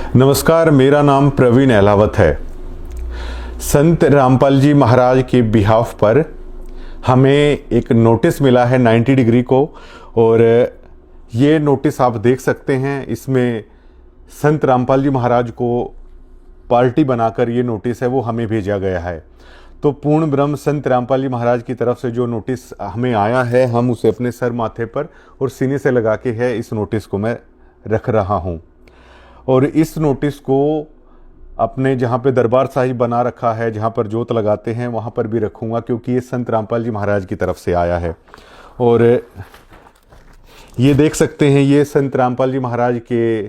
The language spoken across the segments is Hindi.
नमस्कार, मेरा नाम प्रवीण अहलावत है। संत रामपाल जी महाराज के बिहाफ पर हमें एक नोटिस मिला है 90 डिग्री को, और ये नोटिस आप देख सकते हैं। इसमें संत रामपाल जी महाराज को पार्टी बनाकर ये नोटिस है वो हमें भेजा गया है। तो पूर्ण ब्रह्म संत रामपाल जी महाराज की तरफ से जो नोटिस हमें आया है, हम उसे अपने सर माथे पर और सीने से लगा के है इस नोटिस को मैं रख रहा हूँ। और इस नोटिस को अपने जहाँ पे दरबार साहिब बना रखा है, जहाँ पर जोत लगाते हैं, वहाँ पर भी रखूँगा, क्योंकि ये संत रामपाल जी महाराज की तरफ से आया है। और ये देख सकते हैं, ये संत रामपाल जी महाराज के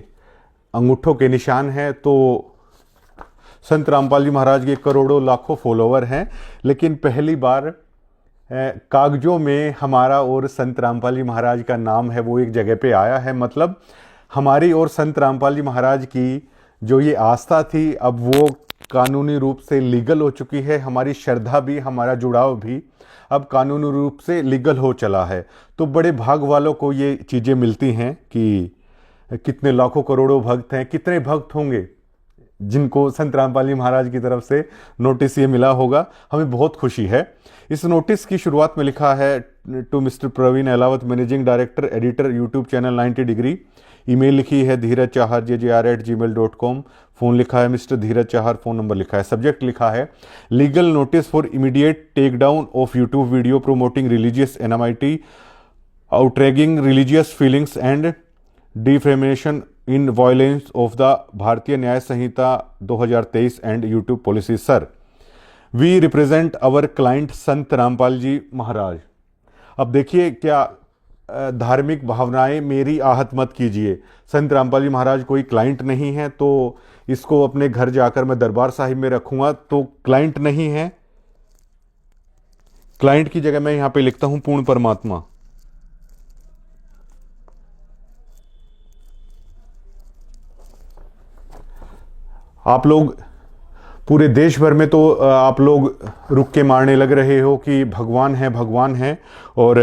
अंगूठों के निशान हैं। तो संत रामपाल जी महाराज के करोड़ों लाखों फॉलोवर हैं, लेकिन पहली बार कागजों में हमारा और संत रामपाल जी महाराज का नाम है वो एक जगह पे आया है। मतलब हमारी और संत रामपाल जी महाराज की जो ये आस्था थी, अब वो कानूनी रूप से लीगल हो चुकी है। हमारी श्रद्धा भी, हमारा जुड़ाव भी अब कानूनी रूप से लीगल हो चला है। तो बड़े भाग वालों को ये चीज़ें मिलती हैं कि कितने लाखों करोड़ों भक्त हैं, कितने भक्त होंगे जिनको संत रामपाल जी महाराज की तरफ से नोटिस ये मिला होगा। हमें बहुत खुशी है। इस नोटिस की शुरुआत में लिखा है, to mister Praveen Ahlawat, managing director, editor, YouTube channel 90 degree. Email लिखी है धीरज चाहर jjr@gmail.com। फ़ोन लिखा है mister Dheeraj Chahar. Phone number लिखा है। सब्जेक्ट लिखा है legal notice for immediate take down of YouTube video promoting religious enmity, outraging religious feelings and defamation in violence of the Bharatiya Nyaya Sanhita 2023 and YouTube policy. Sir, we represent our client Sant Rampal ji महाराज। अब देखिए, क्या धार्मिक भावनाएं मेरी आहत मत कीजिए। संत रामपाल जी महाराज कोई क्लाइंट नहीं है, तो इसको अपने घर जाकर मैं दरबार साहिब में रखूंगा तो क्लाइंट नहीं है। क्लाइंट की जगह मैं यहां पे लिखता हूं पूर्ण परमात्मा। आप लोग पूरे देश भर में तो आप लोग रुक के मारने लग रहे हो कि भगवान है भगवान है, और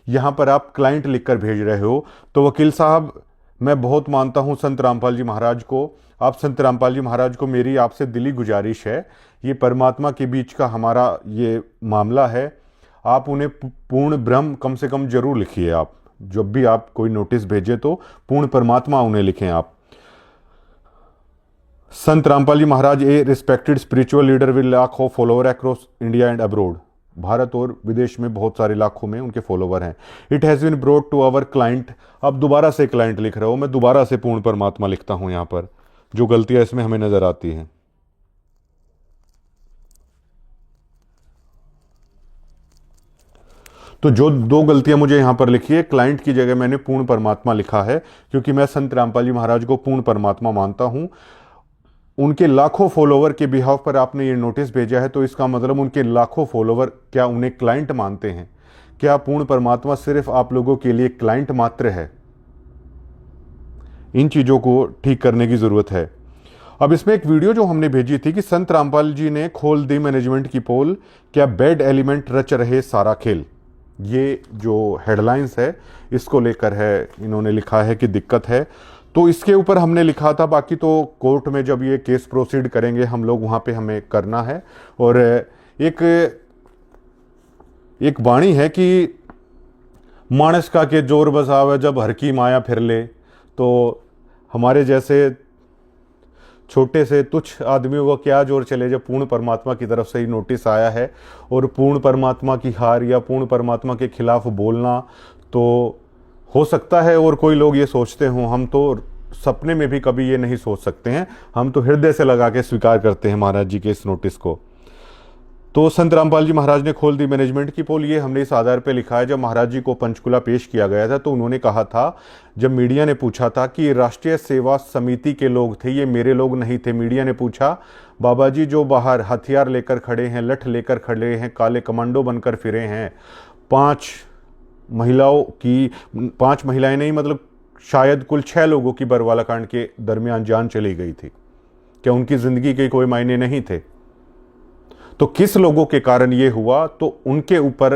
यहाँ पर आप क्लाइंट लिखकर भेज रहे हो। तो वकील साहब, मैं बहुत मानता हूँ संत रामपाल जी महाराज को। आप संत रामपाल जी महाराज को, मेरी आपसे दिली गुजारिश है, ये परमात्मा के बीच का हमारा ये मामला है। आप उन्हें पूर्ण ब्रह्म कम से कम जरूर लिखिए। आप जब भी आप कोई नोटिस भेजें तो पूर्ण परमात्मा उन्हें लिखें आप। Sant Rampal ji Maharaj a respected spiritual leader with lakh of follower across India and abroad. Bharat और विदेश में बहुत सारे लाखों में उनके फॉलोवर हैं। It has been brought to our client. अब दोबारा से क्लाइंट लिख रहा हूँ मैं, दोबारा से पूर्ण परमात्मा लिखता हूँ यहाँ पर। जो गलतियाँ इसमें हमें नजर आती हैं, तो जो दो गलतियां मुझे यहां पर लिखी है, क्लाइंट की जगह मैंने पूर्ण परमात्मा लिखा है, क्योंकि मैं संत रामपाल जी महाराज को पूर्ण परमात्मा मानता हूं। उनके लाखों फॉलोवर के बिहाफ पर आपने ये नोटिस भेजा है, तो इसका मतलब उनके लाखों फॉलोवर क्या उन्हें क्लाइंट मानते हैं? क्या पूर्ण परमात्मा सिर्फ आप लोगों के लिए क्लाइंट मात्र है? इन चीजों को ठीक करने की जरूरत है। अब इसमें एक वीडियो जो हमने भेजी थी कि संत रामपाल जी ने खोल दी मैनेजमेंट की पोल, क्या बैड एलिमेंट रच रहे सारा खेल। ये जो हेडलाइंस है इसको लेकर है, इन्होंने लिखा है कि दिक्कत है। तो इसके ऊपर हमने लिखा था, बाकी तो कोर्ट में जब ये केस प्रोसीड करेंगे हम लोग, वहाँ पे हमें करना है। और एक वाणी है कि मानस का के जोर बसावे जब हर की माया फिर ले। तो हमारे जैसे छोटे से तुच्छ आदमियों को क्या जोर चले जब पूर्ण परमात्मा की तरफ से ही नोटिस आया है। और पूर्ण परमात्मा की हार या पूर्ण परमात्मा के खिलाफ बोलना तो हो सकता है, और कोई लोग ये सोचते हों, हम तो सपने में भी कभी ये नहीं सोच सकते हैं। हम तो हृदय से लगा के स्वीकार करते हैं महाराज जी के इस नोटिस को। तो संत रामपाल जी महाराज ने खोल दी मैनेजमेंट की पोल, ये हमने इस आधार पे लिखा है। जब महाराज जी को पंचकुला पेश किया गया था तो उन्होंने कहा था, जब मीडिया ने पूछा था कि राष्ट्रीय सेवा समिति के लोग थे, ये मेरे लोग नहीं थे। मीडिया ने पूछा, बाबा जी जो बाहर हथियार लेकर खड़े हैं, लठ लेकर खड़े हैं, काले कमांडो बनकर फिरे हैं, 5 महिलाएं नहीं, मतलब शायद कुल 6 लोगों की बरवाला कांड के दरमियान जान चली गई थी, क्या उनकी जिंदगी के कोई मायने नहीं थे? तो किस लोगों के कारण ये हुआ? तो उनके ऊपर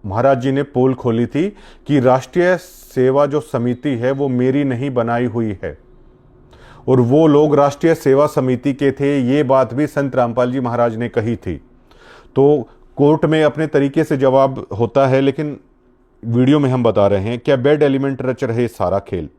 महाराज जी ने पोल खोली थी कि राष्ट्रीय सेवा जो समिति है वो मेरी नहीं बनाई हुई है, और वो लोग राष्ट्रीय सेवा समिति के थे। ये बात भी संत रामपाल जी महाराज ने कही थी। तो कोर्ट में अपने तरीके से जवाब होता है, लेकिन वीडियो में हम बता रहे हैं क्या बैड एलिमेंट रच रहे सारा खेल।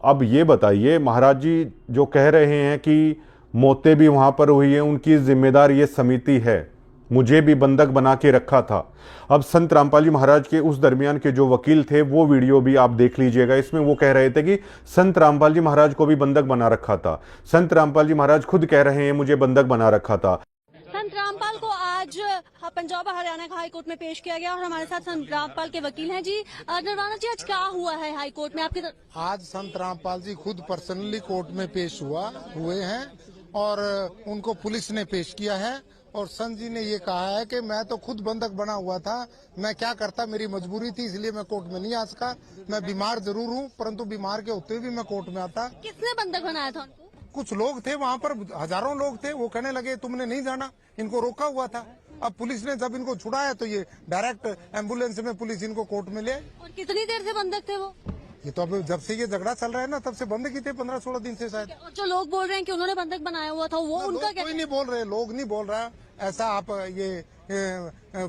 अब ये बताइए, महाराज जी जो कह रहे हैं कि मौतें भी वहाँ पर हुई हैं, उनकी जिम्मेदार ये समिति है, मुझे भी बंधक बना के रखा था। अब संत रामपाल जी महाराज के उस दरमियान के जो वकील थे वो वीडियो भी आप देख लीजिएगा। इसमें वो कह रहे थे कि संत रामपाल जी महाराज को भी बंधक बना रखा था। संत रामपाल जी महाराज खुद कह रहे हैं मुझे बंधक बना रखा था। संत रामपाल को आज पंजाब और हरियाणा का हाई कोर्ट में पेश किया गया और हमारे साथ संत रामपाल के वकील हैं। जी नरवाना जी, आज क्या हुआ है हाई कोर्ट में आपके? आज संत रामपाल जी खुद पर्सनली कोर्ट में पेश हुए हैं और उनको पुलिस ने पेश किया है। और संत जी ने ये कहा है कि मैं तो खुद बंधक बना हुआ था, मैं क्या करता, मेरी मजबूरी थी, इसलिए मैं कोर्ट में नहीं आ सका। मैं बीमार जरूर हूँ, परंतु बीमार के होते भी मैं कोर्ट में आता। किसने बंधक बनाया था उनको? कुछ लोग थे वहाँ पर, हजारों लोग थे। वो कहने लगे तुमने नहीं जाना, इनको रोका हुआ था। अब पुलिस ने जब इनको छुड़ाया तो ये डायरेक्ट एम्बुलेंस में पुलिस इनको कोर्ट में ले आई। और कितनी देर से बंधक थे वो? ये तो अब जब से ये झगड़ा चल रहा है ना, तब से बंधक ही थे, 15-16 दिन से शायद। और जो लोग बोल रहे हैं कि उन्होंने बंधक बनाया हुआ था, वो उनका क्या? कोई नहीं बोल रहे, लोग नहीं बोल रहा ऐसा। आप ये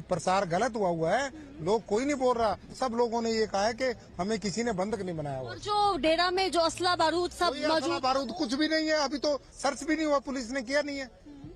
प्रसार गलत हुआ है, लोग कोई नहीं बोल रहा। सब लोगों ने ये कहा है कि हमें किसी ने बंधक नहीं बनाया हुआ। और जो डेरा में जो असला बारूद सब मौजूद, बारूद कुछ भी नहीं है, अभी तो सर्च भी नहीं हुआ, पुलिस ने किया नहीं है।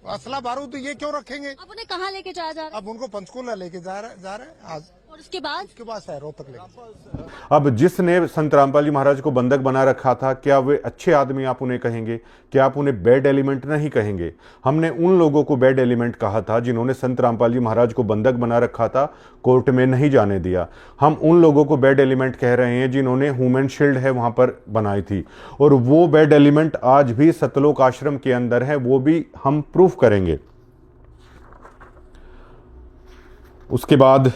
असला बारूद ये क्यों रखेंगे? अब उन्हें कहाँ लेके जाया जा रहा है? अब उनको पंचकुला लेके जा रहे हैं आज। और उसके बाद है रोहतक लेके। अब जिसने संत रामपाल जी महाराज को बंधक बना रखा था, क्या वे अच्छे आदमी आप उन्हें कहेंगे? क्या आप उन्हें बैड एलिमेंट नहीं कहेंगे? हमने उन लोगों को बैड एलिमेंट कहा था जिन्होंने संत रामपाल जी महाराज को बंधक बना रखा था, कोर्ट में नहीं जाने दिया। हम उन लोगों को बैड एलिमेंट कह रहे हैं जिन्होंने ह्यूमन शील्ड है वहां पर बनाई थी, और वो बैड एलिमेंट आज भी सतलोक आश्रम के अंदर है, वो भी हम प्रूफ करेंगे। उसके बाद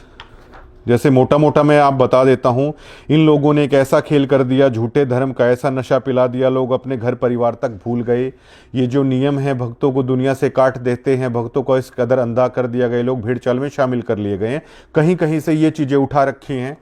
जैसे मोटा मोटा मैं आप बता देता हूं, इन लोगों ने एक ऐसा खेल कर दिया, झूठे धर्म का ऐसा नशा पिला दिया, लोग अपने घर परिवार तक भूल गए। ये जो नियम है, भक्तों को दुनिया से काट देते हैं, भक्तों को इस कदर अंधा कर दिया गया, लोग भीड़ चाल में शामिल कर लिए गए हैं। कहीं कहीं से ये चीज़ें उठा रखी हैं,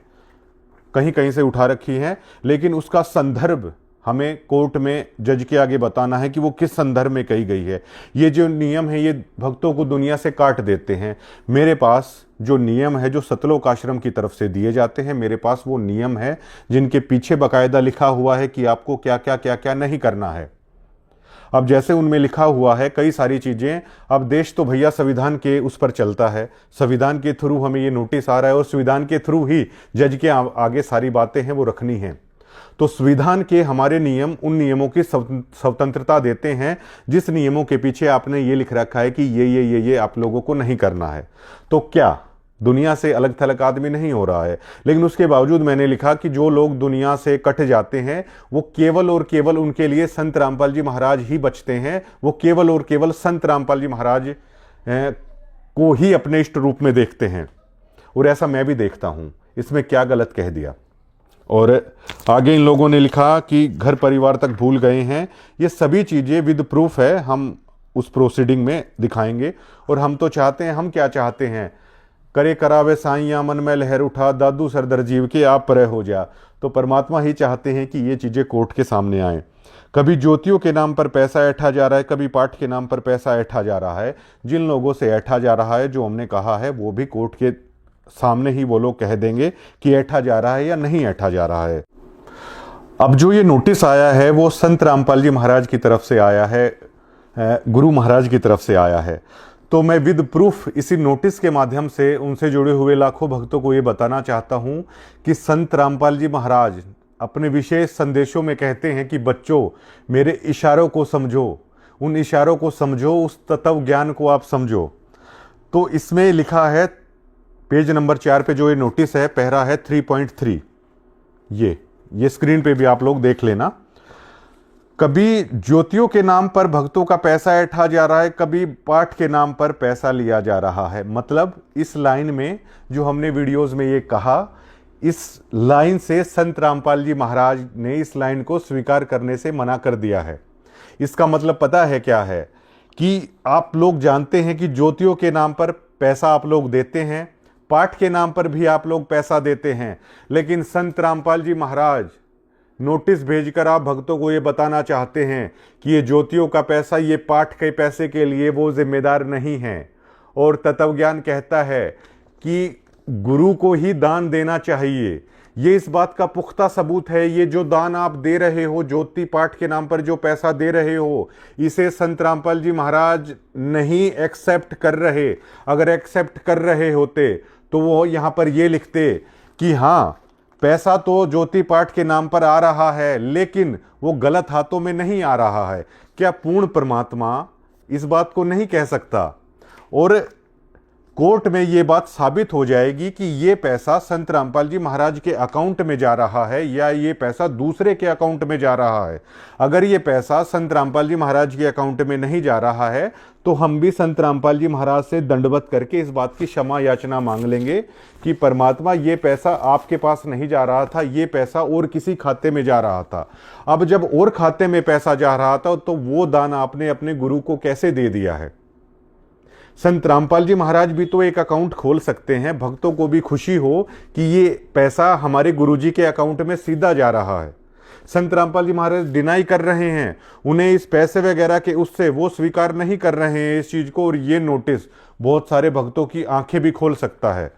कहीं कहीं से उठा रखी हैं, लेकिन उसका संदर्भ हमें कोर्ट में जज के आगे बताना है कि वो किस संदर्भ में कही गई है। ये जो नियम है ये भक्तों को दुनिया से काट देते हैं। मेरे पास जो नियम है जो सतलोक आश्रम की तरफ से दिए जाते हैं, मेरे पास वो नियम है जिनके पीछे बाकायदा लिखा हुआ है कि आपको क्या क्या नहीं करना है। अब जैसे उनमें लिखा हुआ है कई सारी चीज़ें, अब देश तो भैया संविधान के उस पर चलता है, संविधान के थ्रू हमें ये नोटिस आ रहा है और संविधान के थ्रू ही जज के आगे सारी बातें हैं वो रखनी हैं। तो संविधान के हमारे नियम उन नियमों की स्वतंत्रता देते हैं जिस नियमों के पीछे आपने ये लिख रखा है कि ये आप लोगों को नहीं करना है। तो क्या दुनिया से अलग थलग आदमी नहीं हो रहा है? लेकिन उसके बावजूद मैंने लिखा कि जो लोग दुनिया से कट जाते हैं वो केवल और केवल उनके लिए संत रामपाल जी महाराज ही बचते हैं। वो केवल और केवल संत रामपाल जी महाराज को ही अपने इष्ट रूप में देखते हैं, और ऐसा मैं भी देखता हूं। इसमें क्या गलत कह दिया? और आगे इन लोगों ने लिखा कि घर परिवार तक भूल गए हैं। ये सभी चीज़ें विद प्रूफ है, हम उस प्रोसीडिंग में दिखाएंगे। और हम तो चाहते हैं, हम क्या चाहते हैं, करे करावे साइया मन में लहर उठा, दादू सरदर जीव के आप परे हो जा। तो परमात्मा ही चाहते हैं कि ये चीज़ें कोर्ट के सामने आएँ। कभी ज्योतियों के नाम पर पैसा ऐंठा जा रहा है, कभी पाठ के नाम पर पैसा ऐंठा जा रहा है। जिन लोगों से ऐंठा जा रहा है, जो हमने कहा है, वो भी कोर्ट के सामने ही वो लोग कह देंगे कि ऐंठा जा रहा है या नहीं ऐंठा जा रहा है। अब जो ये नोटिस आया है वो संत रामपाल जी महाराज की तरफ से आया है, गुरु महाराज की तरफ से आया है। तो मैं विद प्रूफ इसी नोटिस के माध्यम से उनसे जुड़े हुए लाखों भक्तों को ये बताना चाहता हूँ कि संत रामपाल जी महाराज अपने विशेष संदेशों में कहते हैं कि बच्चों, मेरे इशारों को समझो, उन इशारों को समझो, उस तत्व ज्ञान को आप समझो। तो इसमें लिखा है पेज नंबर 4 पे जो ये नोटिस है, पहरा है 3.3। ये स्क्रीन पे भी आप लोग देख लेना। कभी ज्योतियों के नाम पर भक्तों का पैसा ऐंठा जा रहा है, कभी पाठ के नाम पर पैसा लिया जा रहा है। मतलब इस लाइन में जो हमने वीडियोस में ये कहा, इस लाइन से संत रामपाल जी महाराज ने इस लाइन को स्वीकार करने से मना कर दिया है। इसका मतलब पता है क्या है कि आप लोग जानते हैं कि ज्योतियों के नाम पर पैसा आप लोग देते हैं, पाठ के नाम पर भी आप लोग पैसा देते हैं, लेकिन संत रामपाल जी महाराज नोटिस भेजकर आप भक्तों को ये बताना चाहते हैं कि ये ज्योतियों का पैसा, ये पाठ के पैसे के लिए वो जिम्मेदार नहीं है। और तत्वज्ञान कहता है कि गुरु को ही दान देना चाहिए। ये इस बात का पुख्ता सबूत है। ये जो दान आप दे रहे हो, ज्योति पाठ के नाम पर जो पैसा दे रहे हो, इसे संत रामपाल जी महाराज नहीं एक्सेप्ट कर रहे। अगर एक्सेप्ट कर रहे होते तो वो यहाँ पर ये लिखते कि हाँ, पैसा तो ज्योति पाठ के नाम पर आ रहा है, लेकिन वो गलत हाथों में नहीं आ रहा है। क्या पूर्ण परमात्मा इस बात को नहीं कह सकता? और कोर्ट में ये बात साबित हो जाएगी कि ये पैसा संत रामपाल जी महाराज के अकाउंट में जा रहा है या ये पैसा दूसरे के अकाउंट में जा रहा है। अगर ये पैसा संत रामपाल जी महाराज के अकाउंट में नहीं जा रहा है तो हम भी संत रामपाल जी महाराज से दंडवत करके इस बात की क्षमा याचना मांग लेंगे कि परमात्मा, ये पैसा आपके पास नहीं जा रहा था, ये पैसा और किसी खाते में जा रहा था। अब जब और खाते में पैसा जा रहा था तो वो दान आपने अपने गुरु को कैसे दे दिया है? संत रामपाल जी महाराज भी तो एक अकाउंट खोल सकते हैं, भक्तों को भी खुशी हो कि ये पैसा हमारे गुरुजी के अकाउंट में सीधा जा रहा है। संत रामपाल जी महाराज डिनाई कर रहे हैं, उन्हें इस पैसे वगैरह के उससे वो स्वीकार नहीं कर रहे हैं इस चीज को। और ये नोटिस बहुत सारे भक्तों की आंखें भी खोल सकता है।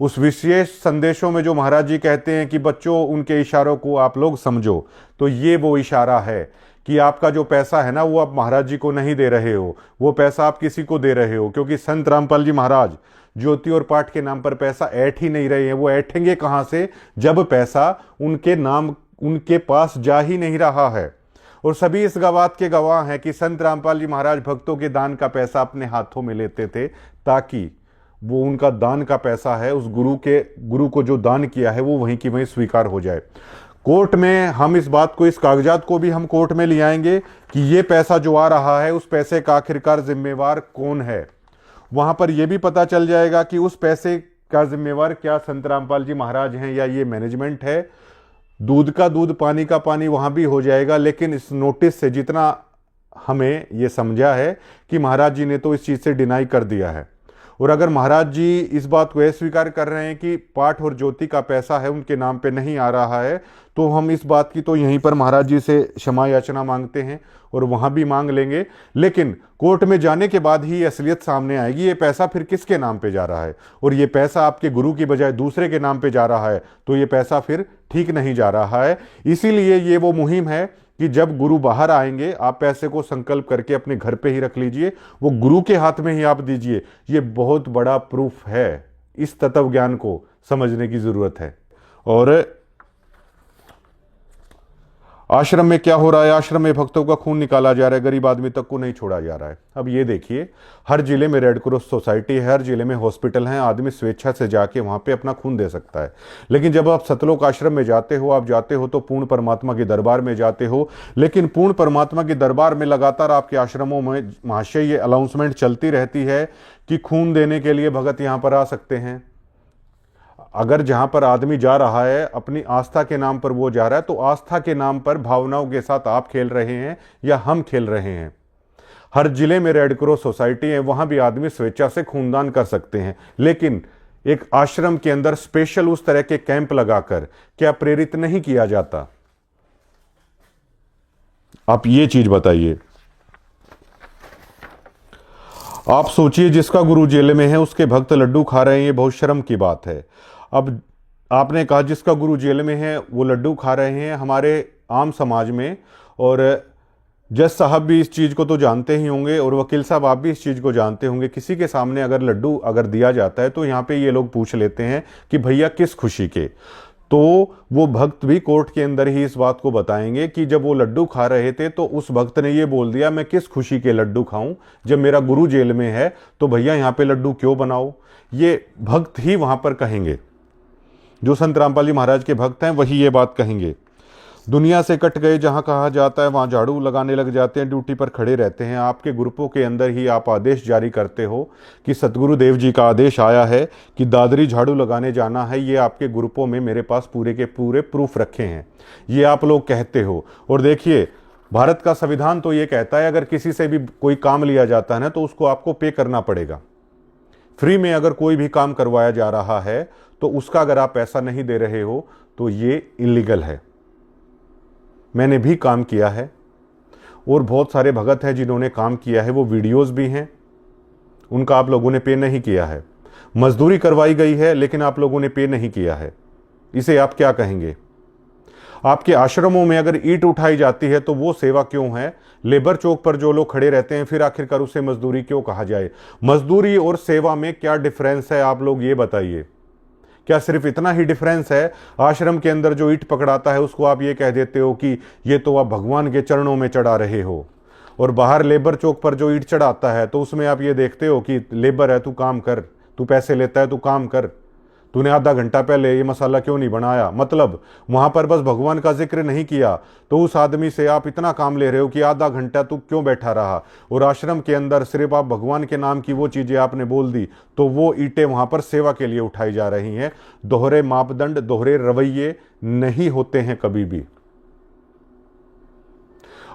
उस विशेष संदेशों में जो महाराज जी कहते हैं कि बच्चों, उनके इशारों को आप लोग समझो, तो ये वो इशारा है कि आपका जो पैसा है ना, वो आप महाराज जी को नहीं दे रहे हो, वो पैसा आप किसी को दे रहे हो। क्योंकि संत रामपाल जी महाराज ज्योति और पाठ के नाम पर पैसा ऐठ ही नहीं रहे हैं। वो ऐठेंगे कहां से, जब पैसा उनके नाम, उनके पास जा ही नहीं रहा है। और सभी इस बात के गवाह हैं कि संत रामपाल जी महाराज भक्तों के दान का पैसा अपने हाथों में लेते थे, ताकि वो उनका दान का पैसा है, उस गुरु को जो दान किया है वो वहीं की वहीं स्वीकार हो जाए। कोर्ट में हम इस बात को, इस कागजात को भी हम कोर्ट में ले आएंगे कि ये पैसा जो आ रहा है, उस पैसे का आखिरकार जिम्मेवार कौन है। वहां पर यह भी पता चल जाएगा कि उस पैसे का जिम्मेवार क्या संत रामपाल जी महाराज हैं या ये मैनेजमेंट है। दूध का दूध, पानी का पानी वहां भी हो जाएगा। लेकिन इस नोटिस से जितना हमें ये समझा है कि महाराज जी ने तो इस चीज से डिनाई कर दिया है। और अगर महाराज जी इस बात को स्वीकार कर रहे हैं कि पाठ और ज्योति का पैसा है उनके नाम पे नहीं आ रहा है, तो हम इस बात की तो यहीं पर महाराज जी से क्षमा याचना मांगते हैं और वहां भी मांग लेंगे। लेकिन कोर्ट में जाने के बाद ही असलियत सामने आएगी, ये पैसा फिर किसके नाम पे जा रहा है। और ये पैसा आपके गुरु की बजाय दूसरे के नाम पे जा रहा है, तो ये पैसा फिर ठीक नहीं जा रहा है। इसीलिए ये वो मुहिम है कि जब गुरु बाहर आएंगे, आप पैसे को संकल्प करके अपने घर पे ही रख लीजिए, वो गुरु के हाथ में ही आप दीजिए। ये बहुत बड़ा प्रूफ है। इस तत्व ज्ञान को समझने की जरूरत है। और आश्रम में क्या हो रहा है? आश्रम में भक्तों का खून निकाला जा रहा है, गरीब आदमी तक को नहीं छोड़ा जा रहा है। अब ये देखिए, हर जिले में रेड क्रॉस सोसाइटी है, हर जिले में हॉस्पिटल है, आदमी स्वेच्छा से जाके वहां पे अपना खून दे सकता है। लेकिन जब आप सतलोक आश्रम में जाते हो, आप जाते हो तो पूर्ण परमात्मा के दरबार में जाते हो। लेकिन पूर्ण परमात्मा के दरबार में लगातार आपके आश्रमों में महाशय ये अनाउंसमेंट चलती रहती है कि खून देने के लिए भगत यहां पर आ सकते हैं। अगर जहां पर आदमी जा रहा है, अपनी आस्था के नाम पर वो जा रहा है, तो आस्था के नाम पर भावनाओं के साथ आप खेल रहे हैं या हम खेल रहे हैं। हर जिले में रेड क्रॉस सोसाइटी है, वहां भी आदमी स्वेच्छा से खूनदान कर सकते हैं। लेकिन एक आश्रम के अंदर स्पेशल उस तरह के कैंप लगाकर क्या प्रेरित नहीं किया जाता? आप ये चीज बताइए। आप सोचिए, जिसका गुरु जेल में है उसके भक्त लड्डू खा रहे हैं, ये बहुत शर्म की बात है। अब आपने कहा जिसका गुरु जेल में है वो लड्डू खा रहे हैं हमारे आम समाज में, और जज साहब भी इस चीज़ को तो जानते ही होंगे और वकील साहब आप भी इस चीज़ को जानते होंगे। किसी के सामने अगर लड्डू अगर दिया जाता है तो यहाँ पे ये लोग पूछ लेते हैं कि भैया किस खुशी के। तो वो भक्त भी कोर्ट के अंदर ही इस बात को बताएंगे कि जब वो लड्डू खा रहे थे तो उस भक्त ने ये बोल दिया, मैं किस खुशी के लड्डू खाऊं, जब मेरा गुरु जेल में है तो भैया यहाँ पे लड्डू क्यों बनाओ। ये भक्त ही वहां पर कहेंगे, जो संत रामपाल जी महाराज के भक्त हैं वही ये बात कहेंगे। दुनिया से कट गए जहां कहा जाता है वहां झाड़ू लगाने लग जाते हैं, ड्यूटी पर खड़े रहते हैं। आपके ग्रुपों के अंदर ही आप आदेश जारी करते हो कि सतगुरु देव जी का आदेश आया है कि दादरी झाड़ू लगाने जाना है। ये आपके ग्रुपों में मेरे पास पूरे के पूरे प्रूफ रखे हैं, ये आप लोग कहते हो। और देखिए, भारत का संविधान तो ये कहता है अगर किसी से भी कोई काम लिया जाता है ना तो उसको आपको पे करना पड़ेगा। फ्री में अगर कोई भी काम करवाया जा रहा है तो उसका अगर आप पैसा नहीं दे रहे हो तो ये इलीगल है। मैंने भी काम किया है और बहुत सारे भगत हैं जिन्होंने काम किया है, वो वीडियोस भी हैं, उनका आप लोगों ने पे नहीं किया है। मजदूरी करवाई गई है लेकिन आप लोगों ने पे नहीं किया है। इसे आप क्या कहेंगे? आपके आश्रमों में अगर ईंट उठाई जाती है तो वो सेवा क्यों है? लेबर चौक पर जो लोग खड़े रहते हैं फिर आखिरकार उसे मजदूरी क्यों कहा जाए? मजदूरी और सेवा में क्या डिफरेंस है, आप लोग ये बताइए। क्या सिर्फ इतना ही डिफरेंस है? आश्रम के अंदर जो ईंट पकड़ाता है उसको आप ये कह देते हो कि ये तो आप भगवान के चरणों में चढ़ा रहे हो, और बाहर लेबर चौक पर जो ईंट चढ़ाता है तो उसमें आप ये देखते हो कि लेबर है, तू काम कर, तू पैसे लेता है, तू काम कर, तूने आधा घंटा पहले ये मसाला क्यों नहीं बनाया? मतलब वहां पर बस भगवान का जिक्र नहीं किया तो उस आदमी से आप इतना काम ले रहे हो कि आधा घंटा तू क्यों बैठा रहा, और आश्रम के अंदर सिर्फ आप भगवान के नाम की वो चीजें आपने बोल दी तो वो ईंटें वहां पर सेवा के लिए उठाई जा रही हैं। दोहरे मापदंड, दोहरे रवैये नहीं होते हैं कभी भी।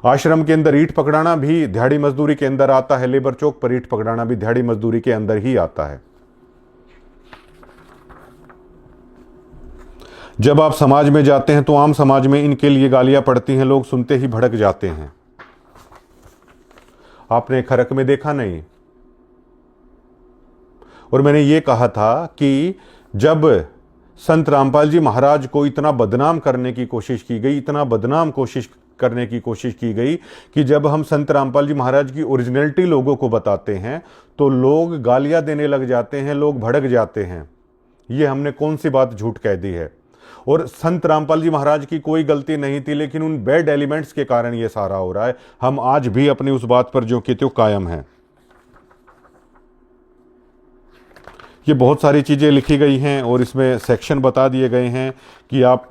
आश्रम के अंदर ईंट पकड़ाना भी दिहाड़ी मजदूरी के अंदर आता है, लेबर चौक पर ईंट पकड़ाना भी दिहाड़ी मजदूरी के अंदर ही आता है। जब आप समाज में जाते हैं तो आम समाज में इनके लिए गालियां पड़ती हैं, लोग सुनते ही भड़क जाते हैं। आपने खरक में देखा नहीं? और मैंने ये कहा था कि जब संत रामपाल जी महाराज को इतना बदनाम करने की कोशिश की गई, इतना बदनाम करने की कोशिश की गई कि जब हम संत रामपाल जी महाराज की ओरिजिनलिटी लोगों को बताते हैं तो लोग गालियां देने लग जाते हैं, लोग भड़क जाते हैं। ये हमने कौन सी बात झूठ कह दी है? और संत रामपाल जी महाराज की कोई गलती नहीं थी, लेकिन उन बैड एलिमेंट्स के कारण ये सारा हो रहा है। हम आज भी अपनी उस बात पर जो कि त्यों कायम है। ये बहुत सारी चीजें लिखी गई हैं और इसमें सेक्शन बता दिए गए हैं कि आप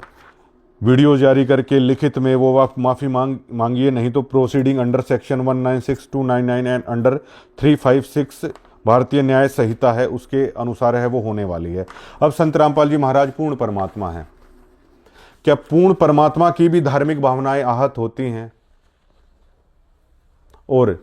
वीडियो जारी करके लिखित में वो आप माफी मांगिए, नहीं तो proceeding under section 196(299) and under 356 भारतीय न्याय संहिता है उसके अनुसार है वो होने वाली है। अब संत रामपाल जी महाराज पूर्ण परमात्मा हैं। क्या पूर्ण परमात्मा की भी धार्मिक भावनाएं आहत होती हैं? और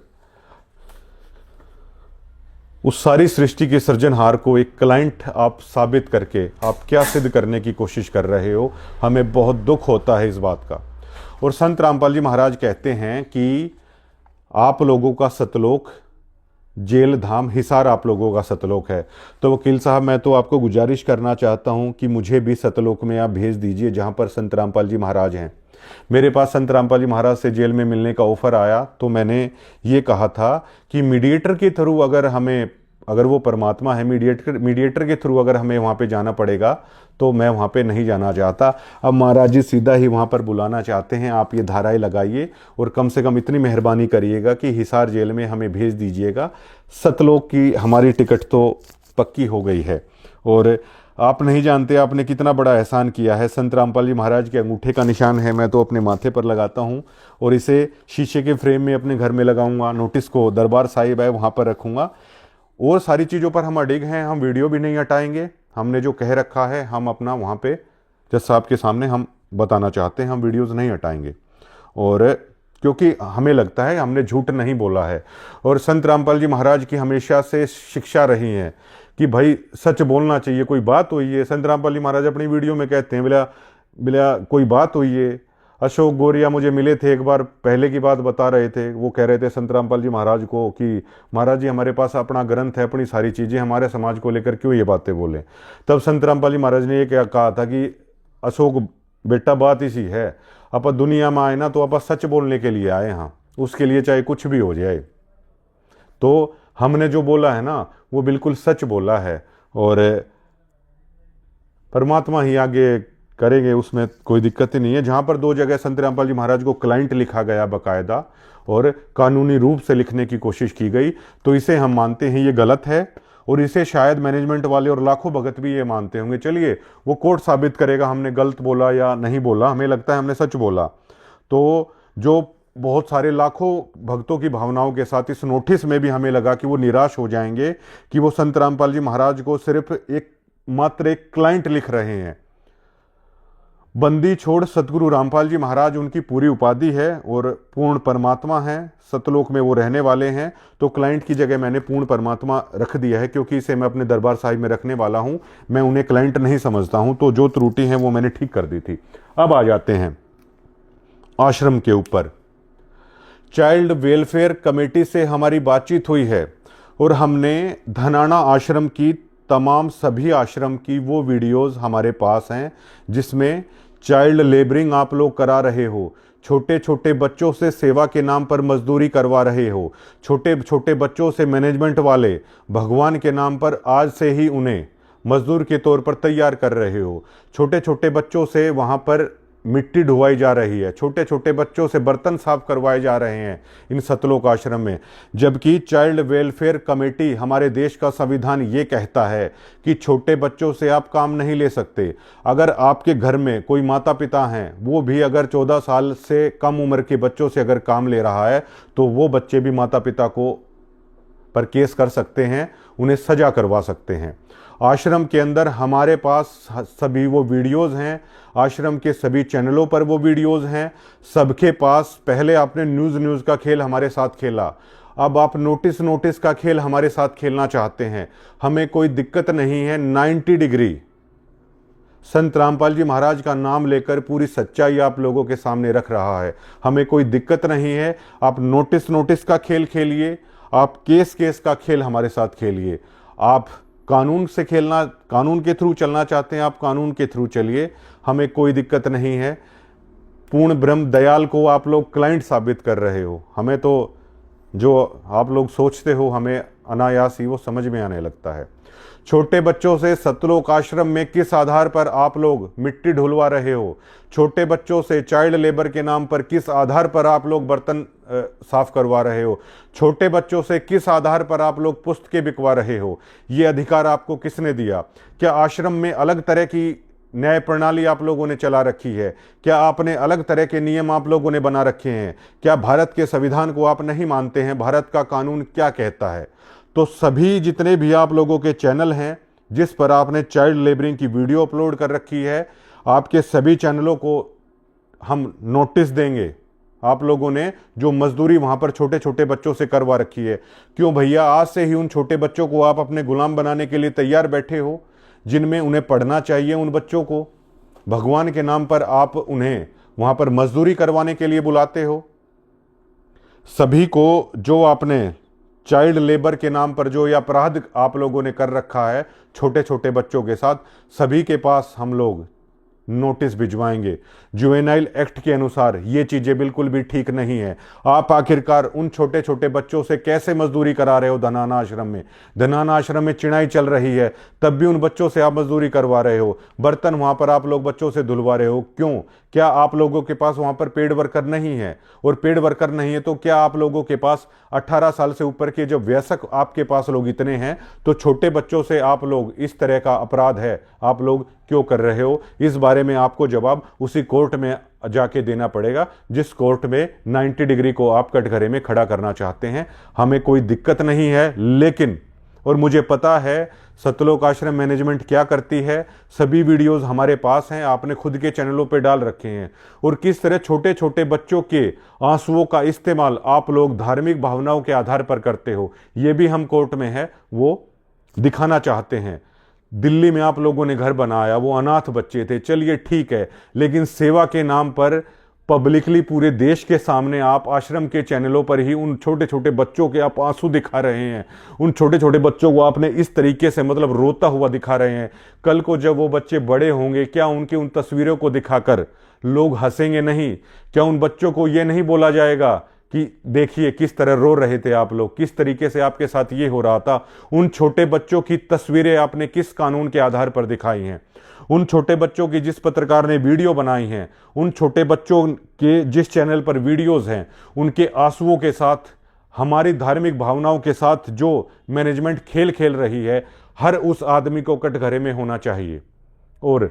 उस सारी सृष्टि के सृजनहार को एक क्लाइंट आप साबित करके आप क्या सिद्ध करने की कोशिश कर रहे हो? हमें बहुत दुख होता है इस बात का। और संत रामपाल जी महाराज कहते हैं कि आप लोगों का सतलोक जेल धाम, हिसार आप लोगों का सतलोक है। तो वकील साहब, मैं तो आपको गुजारिश करना चाहता हूं कि मुझे भी सतलोक में आप भेज दीजिए जहां पर संत रामपाल जी महाराज हैं। मेरे पास संत रामपाल जी महाराज से जेल में मिलने का ऑफर आया तो मैंने ये कहा था कि मीडिएटर के थ्रू अगर वो परमात्मा है, मीडिएटर के थ्रू अगर हमें वहाँ पे जाना पड़ेगा तो मैं वहाँ पे नहीं जाना चाहता। अब महाराज जी सीधा ही वहाँ पर बुलाना चाहते हैं। आप ये धाराएं लगाइए और कम से कम इतनी मेहरबानी करिएगा कि हिसार जेल में हमें भेज दीजिएगा। सतलोक की हमारी टिकट तो पक्की हो गई है। और आप नहीं जानते आपने कितना बड़ा एहसान किया है। संत रामपाल जी महाराज के अंगूठे का निशान है, मैं तो अपने माथे पर लगाता हूँ और इसे शीशे के फ्रेम में अपने घर में लगाऊंगा। नोटिस को दरबार साहिब है वहाँ पर रखूँगा। और सारी चीज़ों पर हम अडिग हैं, हम वीडियो भी नहीं हटाएंगे। हमने जो कह रखा है हम अपना वहाँ पे जज साहब के सामने हम बताना चाहते हैं, हम वीडियोज़ नहीं हटाएंगे। और क्योंकि हमें लगता है हमने झूठ नहीं बोला है। और संत रामपाल जी महाराज की हमेशा से शिक्षा रही है कि भाई सच बोलना चाहिए। कोई बात हुई है, संत रामपाल जी महाराज अपनी वीडियो में कहते हैं बिला कोई बात हुई है। अशोक गोरिया मुझे मिले थे एक बार, पहले की बात बता रहे थे। वो कह रहे थे संत रामपाल जी महाराज को कि महाराज जी हमारे पास अपना ग्रंथ है, अपनी सारी चीज़ें, हमारे समाज को लेकर क्यों ये बातें बोलें। तब संत रामपाल जी महाराज ने ये क्या कहा था कि अशोक बेटा बात इसी है, आप दुनिया में आए ना तो आप सच बोलने के लिए आए, हाँ उसके लिए चाहे कुछ भी हो जाए। तो हमने जो बोला है ना वो बिल्कुल सच बोला है और परमात्मा ही आगे करेंगे, उसमें कोई दिक्कत ही नहीं है। जहाँ पर 2 जगह संत रामपाल जी महाराज को क्लाइंट लिखा गया बाकायदा और कानूनी रूप से लिखने की कोशिश की गई, तो इसे हम मानते हैं ये गलत है। और इसे शायद मैनेजमेंट वाले और लाखों भगत भी ये मानते होंगे। चलिए वो कोर्ट साबित करेगा हमने गलत बोला या नहीं बोला, हमें लगता है हमने सच बोला। तो जो बहुत सारे लाखों भक्तों की भावनाओं के साथ इस नोटिस में भी हमें लगा कि वो निराश हो जाएंगे कि वो संत रामपाल जी महाराज को सिर्फ मात्र एक क्लाइंट लिख रहे हैं। बंदी छोड़ सतगुरु रामपाल जी महाराज उनकी पूरी उपाधि है और पूर्ण परमात्मा है, सतलोक में वो रहने वाले हैं। तो क्लाइंट की जगह मैंने पूर्ण परमात्मा रख दिया है क्योंकि इसे मैं अपने दरबार साहिब में रखने वाला हूं। मैं उन्हें क्लाइंट नहीं समझता हूं, तो जो त्रुटि है वो मैंने ठीक कर दी थी। अब आ जाते हैं आश्रम के ऊपर। चाइल्ड वेलफेयर कमेटी से हमारी बातचीत हुई है और हमने धनाना आश्रम की तमाम सभी आश्रम की वो वीडियोस हमारे पास हैं जिसमें चाइल्ड लेबरिंग आप लोग करा रहे हो, छोटे छोटे बच्चों से सेवा के नाम पर मजदूरी करवा रहे हो, छोटे छोटे बच्चों से मैनेजमेंट वाले भगवान के नाम पर आज से ही उन्हें मजदूर के तौर पर तैयार कर रहे हो, छोटे छोटे बच्चों से वहाँ पर मिट्टी ढुवाई जा रही है, छोटे छोटे बच्चों से बर्तन साफ करवाए जा रहे हैं इन सतलोक आश्रम में। जबकि चाइल्ड वेलफेयर कमेटी, हमारे देश का संविधान ये कहता है कि छोटे बच्चों से आप काम नहीं ले सकते। अगर आपके घर में कोई माता पिता हैं, वो भी अगर 14 साल से कम उम्र के बच्चों से अगर काम ले रहा है तो वो बच्चे भी माता पिता को पर केस कर सकते हैं, उन्हें सजा करवा सकते हैं। आश्रम के अंदर हमारे पास सभी वो वीडियोस हैं, आश्रम के सभी चैनलों पर वो वीडियोस हैं, सबके पास। पहले आपने न्यूज़ का खेल हमारे साथ खेला, अब आप नोटिस का खेल हमारे साथ खेलना चाहते हैं। हमें कोई दिक्कत नहीं है। 90 डिग्री संत रामपाल जी महाराज का नाम लेकर पूरी सच्चाई आप लोगों के सामने रख रहा है। हमें कोई दिक्कत नहीं है। आप नोटिस का खेल खेलिए, आप केस का खेल हमारे साथ खेलिए। आप कानून से खेलना, कानून के थ्रू चलना चाहते हैं, आप कानून के थ्रू चलिए, हमें कोई दिक्कत नहीं है। पूर्ण ब्रह्म दयाल को आप लोग क्लाइंट साबित कर रहे हो। हमें तो जो आप लोग सोचते हो हमें अनायास ही वो समझ में आने लगता है। छोटे बच्चों से सतलोक आश्रम में किस आधार पर आप लोग मिट्टी ढुलवा रहे हो? छोटे बच्चों से चाइल्ड लेबर के नाम पर किस आधार पर आप लोग बर्तन साफ करवा रहे हो? छोटे बच्चों से किस आधार पर आप लोग पुस्तकें बिकवा रहे हो? ये अधिकार आपको किसने दिया? क्या आश्रम में अलग तरह की न्याय प्रणाली आप लोगों ने चला रखी है? क्या आपने अलग तरह के नियम आप लोगों ने बना रखे हैं? क्या भारत के संविधान को आप नहीं मानते हैं? भारत का कानून क्या कहता है? तो सभी जितने भी आप लोगों के चैनल हैं जिस पर आपने चाइल्ड लेबरिंग की वीडियो अपलोड कर रखी है, आपके सभी चैनलों को हम नोटिस देंगे। आप लोगों ने जो मजदूरी वहां पर छोटे छोटे बच्चों से करवा रखी है, क्यों भैया आज से ही उन छोटे बच्चों को आप अपने गुलाम बनाने के लिए तैयार बैठे हो? जिनमें उन्हें पढ़ना चाहिए, उन बच्चों को भगवान के नाम पर आप उन्हें वहां पर मजदूरी करवाने के लिए बुलाते हो। सभी को जो आपने चाइल्ड लेबर के नाम पर जो ये अपराध आप लोगों ने कर रखा है छोटे छोटे बच्चों के साथ, सभी के पास हम लोग नोटिस भिजवाएंगे। जुवेनाइल एक्ट के अनुसार ये चीजें बिल्कुल भी ठीक नहीं है। आप आखिरकार उन छोटे छोटे बच्चों से कैसे मजदूरी करा रहे हो? धनाना आश्रम में, धनाना आश्रम में चिनाई चल रही है, तब भी उन बच्चों से आप मजदूरी करवा रहे हो। बर्तन वहां पर आप लोग बच्चों से धुलवा रहे हो, क्यों? क्या आप लोगों के पास वहां पर पेड वर्कर नहीं है? और पेड वर्कर नहीं है तो क्या आप लोगों के पास 18 साल से ऊपर के जो वयस्क आपके पास लोग इतने हैं, तो छोटे बच्चों से आप लोग इस तरह का अपराध है आप लोग क्यों कर रहे हो? इस बारे में आपको जवाब उसी कोर्ट में जाके देना पड़ेगा जिस कोर्ट में 90 डिग्री को आप कटघरे में खड़ा करना चाहते हैं। हमें कोई दिक्कत नहीं है, लेकिन और मुझे पता है सतलोक आश्रम मैनेजमेंट क्या करती है। सभी वीडियोस हमारे पास हैं, आपने खुद के चैनलों पे डाल रखे हैं। और किस तरह छोटे छोटे बच्चों के आंसुओं का इस्तेमाल आप लोग धार्मिक भावनाओं के आधार पर करते हो, ये भी हम कोर्ट में है वो दिखाना चाहते हैं। दिल्ली में आप लोगों ने घर बनाया, वो अनाथ बच्चे थे, चलिए ठीक है, लेकिन सेवा के नाम पर पब्लिकली पूरे देश के सामने आप आश्रम के चैनलों पर ही उन छोटे छोटे बच्चों के आप आंसू दिखा रहे हैं। उन छोटे छोटे बच्चों को आपने इस तरीके से मतलब रोता हुआ दिखा रहे हैं। कल को जब वो बच्चे बड़े होंगे, क्या उनकी उन तस्वीरों को दिखाकर लोग हंसेंगे नहीं? क्या उन बच्चों को ये नहीं बोला जाएगा कि देखिए किस तरह रो रहे थे आप लोग, किस तरीके से आपके साथ ये हो रहा था? उन छोटे बच्चों की तस्वीरें आपने किस कानून के आधार पर दिखाई हैं? उन छोटे बच्चों की जिस पत्रकार ने वीडियो बनाई हैं, उन छोटे बच्चों के जिस चैनल पर वीडियोस हैं, उनके आंसुओं के साथ, हमारी धार्मिक भावनाओं के साथ जो मैनेजमेंट खेल खेल रही है, हर उस आदमी को कटघरे में होना चाहिए। और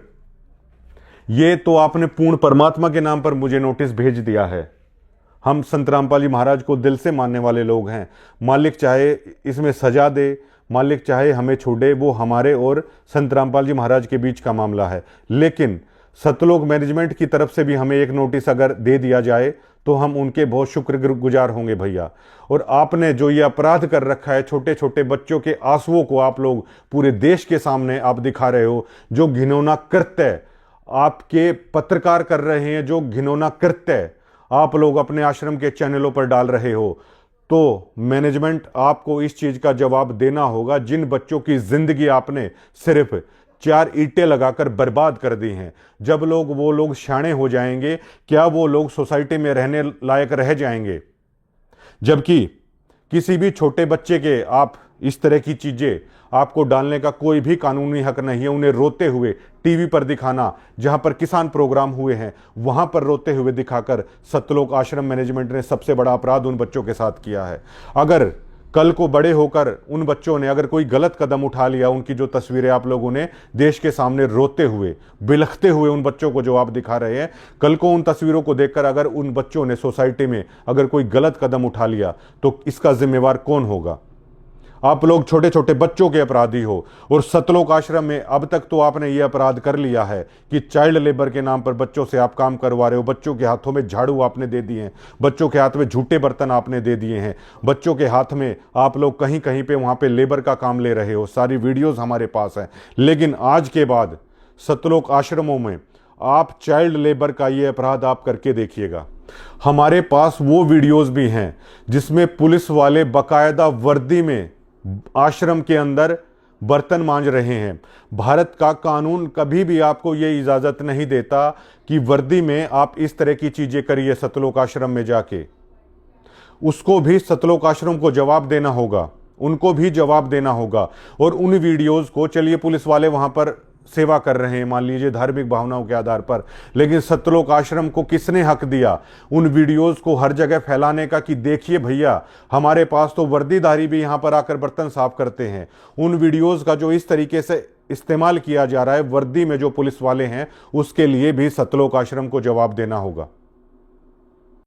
ये तो आपने पूर्ण परमात्मा के नाम पर मुझे नोटिस भेज दिया है। हम संत रामपाल जी महाराज को दिल से मानने वाले लोग हैं। मालिक चाहे इसमें सजा दे, मालिक चाहे हमें छोड़े, वो हमारे और संत रामपाल जी महाराज के बीच का मामला है। लेकिन सतलोक मैनेजमेंट की तरफ से भी हमें एक नोटिस अगर दे दिया जाए तो हम उनके बहुत शुक्रगुजार होंगे भैया। और आपने जो ये अपराध कर रखा है, छोटे छोटे बच्चों के आंसुओं को आप लोग पूरे देश के सामने आप दिखा रहे हो, जो घिनौना कृत्य आपके पत्रकार कर रहे हैं, जो घिनौना कृत्य आप लोग अपने आश्रम के चैनलों पर डाल रहे हो, तो मैनेजमेंट आपको इस चीज का जवाब देना होगा। जिन बच्चों की जिंदगी आपने सिर्फ 4 ईंटें लगाकर बर्बाद कर दी हैं, जब वो लोग शाणे हो जाएंगे, क्या वो लोग सोसाइटी में रहने लायक रह जाएंगे? जबकि किसी भी छोटे बच्चे के आप इस तरह की चीजें आपको डालने का कोई भी कानूनी हक नहीं है। उन्हें रोते हुए टीवी पर दिखाना, जहां पर किसान प्रोग्राम हुए हैं वहां पर रोते हुए दिखाकर सतलोक आश्रम मैनेजमेंट ने सबसे बड़ा अपराध उन बच्चों के साथ किया है। अगर कल को बड़े होकर उन बच्चों ने अगर कोई गलत कदम उठा लिया, उनकी जो तस्वीरें आप लोगों ने देश के सामने रोते हुए, बिलखते हुए उन बच्चों को जो आप दिखा रहे हैं, कल को उन तस्वीरों को देखकर अगर उन बच्चों ने सोसाइटी में अगर कोई गलत कदम उठा लिया तो इसका जिम्मेवार कौन होगा? आप लोग छोटे छोटे बच्चों के अपराधी हो। और सतलोक आश्रम में अब तक तो आपने ये अपराध कर लिया है कि चाइल्ड लेबर के नाम पर बच्चों से आप काम करवा रहे हो। बच्चों के हाथों में झाड़ू आपने दे दिए हैं, बच्चों के हाथ में झूठे बर्तन आपने दे दिए हैं, बच्चों के हाथ में आप लोग कहीं कहीं पे वहां पे लेबर का काम ले रहे हो। सारी वीडियोस हमारे पास हैं। लेकिन आज के बाद सतलोक आश्रमों में आप चाइल्ड लेबर का ये अपराध आप करके देखिएगा। हमारे पास वो वीडियोस भी हैं जिसमें पुलिस वाले बाकायदा वर्दी में आश्रम के अंदर बर्तन मांज रहे हैं। भारत का कानून कभी भी आपको ये इजाजत नहीं देता कि वर्दी में आप इस तरह की चीजें करिए। सतलोक आश्रम में जाके उसको भी सतलोक आश्रम को जवाब देना होगा, उनको भी जवाब देना होगा। और उन वीडियोस को, चलिए पुलिस वाले वहां पर सेवा कर रहे हैं, मान लीजिए धार्मिक भावनाओं के आधार पर, लेकिन सतलोक आश्रम को किसने हक दिया उन वीडियोस को हर जगह फैलाने का कि देखिए भैया हमारे पास तो वर्दीधारी भी यहां पर आकर बर्तन साफ करते हैं। उन वीडियोस का जो इस तरीके से इस्तेमाल किया जा रहा है वर्दी में जो पुलिस वाले हैं, उसके लिए भी सतलोक आश्रम को जवाब देना होगा।